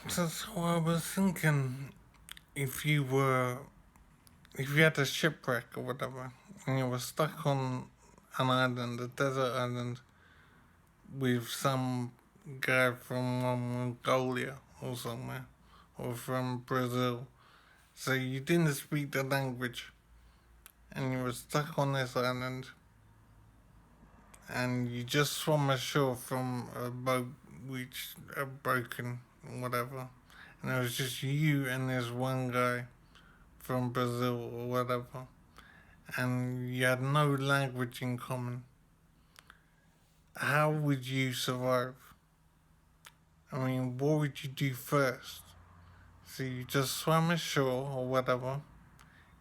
So I was thinking, if you were, if you had a shipwreck or whatever, and you were stuck on an island, a desert island, with some guy from Mongolia or somewhere, or from Brazil, so you didn't speak the language, and you were stuck on this island, and you just swam ashore from a boat which broken, whatever, and it was just you and this one guy from Brazil or whatever, and you had no language in common, how would you survive? I mean, what would you do first? So you just swam ashore or whatever.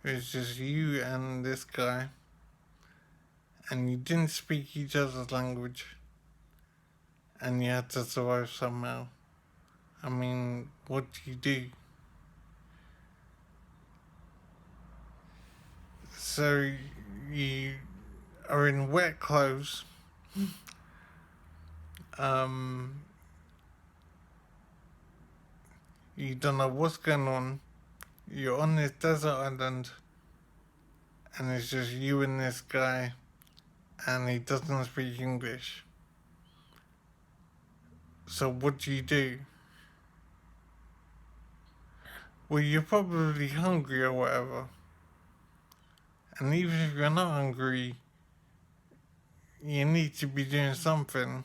It was just you and this guy, and you didn't speak each other's language, and you had to survive somehow. I mean, what do you do? So you are in wet clothes. Um, you don't know what's going on. You're on this desert island, and it's just you and this guy, and he doesn't speak English. So what do you do? Well, you're probably hungry or whatever. And even if you're not hungry, you need to be doing something.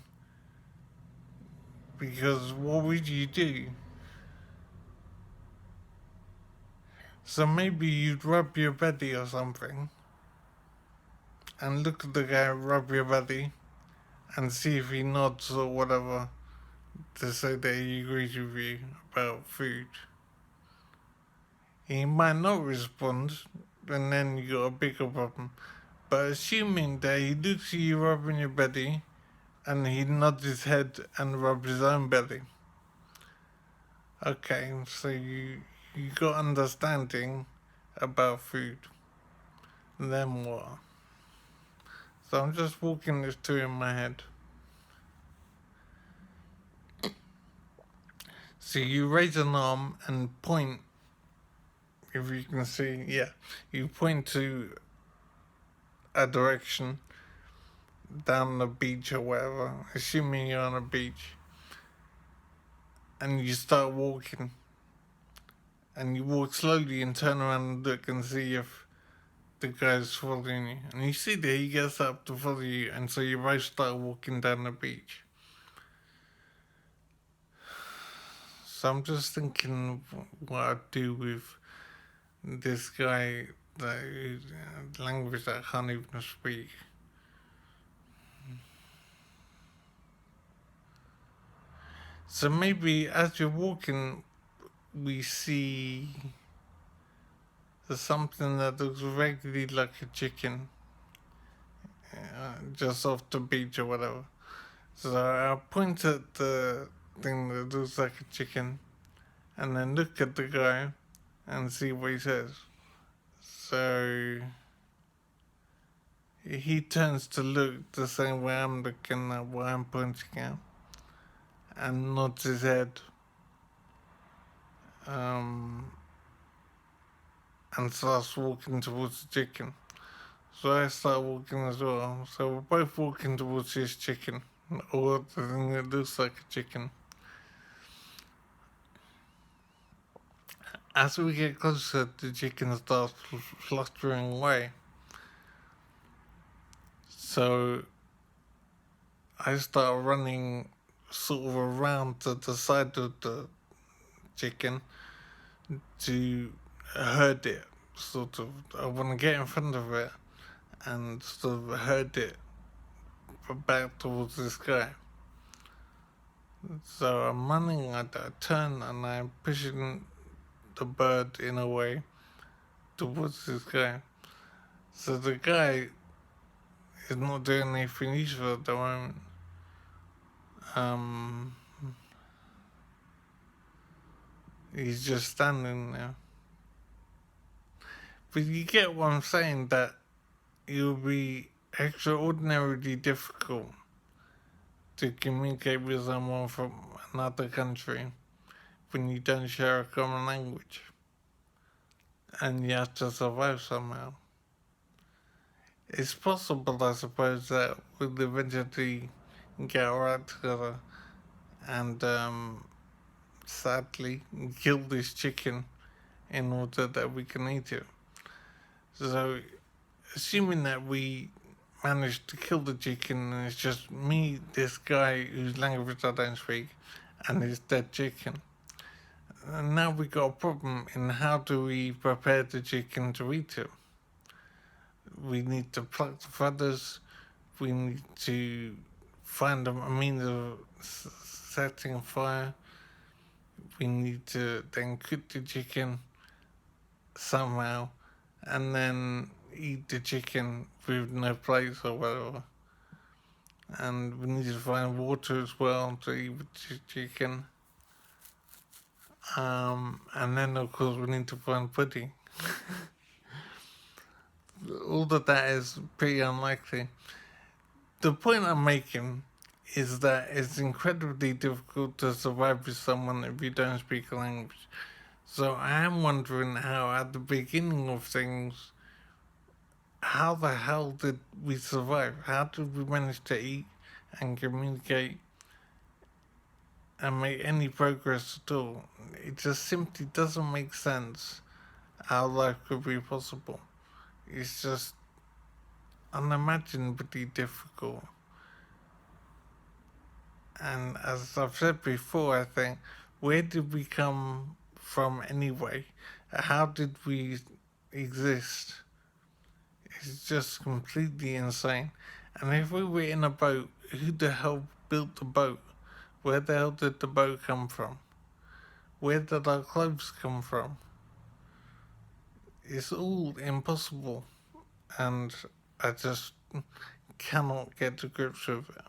Because what would you do? So maybe you'd rub your belly or something. And look at the guy, rub your belly. And see if he nods or whatever. To say that he agrees with you about food. He might not respond. And then you got a bigger problem. But assuming that he looks at you rubbing your belly, and he nods his head and rubs his own belly. Okay, so you got understanding about food. Then what? So I'm just walking this through in my head. So you raise an arm and point, if you can see, yeah, you point to a direction down the beach or whatever, assuming you're on a beach, and you start walking. And you walk slowly and turn around and look and see if the guy's following you. And you see that he gets up to follow you, and so you both start walking down the beach. So I'm just thinking what I'd do with this guy, the language that I can't even speak. So maybe as you're walking, we see something that looks vaguely like a chicken, just off the beach or whatever. So I point at the thing that looks like a chicken, and then look at the guy and see what he says. So he turns to look the same way I'm looking at what I'm pointing at, and nods his head, and starts walking towards the chicken. So I start walking as well. So we're both walking towards this chicken, or the thing that looks like a chicken. As we get closer, the chicken starts fluttering away. So I start running sort of around to the side of the chicken to herd it. Sort of, I want to get in front of it and sort of herd it back towards this guy. So I'm running, I turn and I'm pushing the bird in a way towards this guy. So the guy is not doing anything useful at the moment. He's just standing there. But you get what I'm saying, that it will be extraordinarily difficult to communicate with someone from another country when you don't share a common language and you have to survive somehow. It's possible, I suppose, that we'll eventually get our act together and sadly kill this chicken in order that we can eat it. So, assuming that we managed to kill the chicken and it's just me, this guy whose language I don't speak, and his dead chicken. And now we got a problem in how do we prepare the chicken to eat it. We need to pluck the feathers, we need to find a means of setting fire, we need to then cook the chicken somehow, and then eat the chicken with no plates or whatever. And we need to find water as well to eat with the chicken. And then of course we need to find pudding. All of that is pretty unlikely. The point I'm making is that it's incredibly difficult to survive with someone if you don't speak a language. So I am wondering how at the beginning of things, how the hell did we survive? How did we manage to eat and communicate and make any progress at all? It just simply doesn't make sense how life could be possible. It's just unimaginably difficult. And as I've said before, I think, where did we come from anyway? How did we exist? It's just completely insane. And if we were in a boat, who the hell built the boat? Where the hell did the boat come from? Where did our clothes come from? It's all impossible. And I just cannot get to grips with it.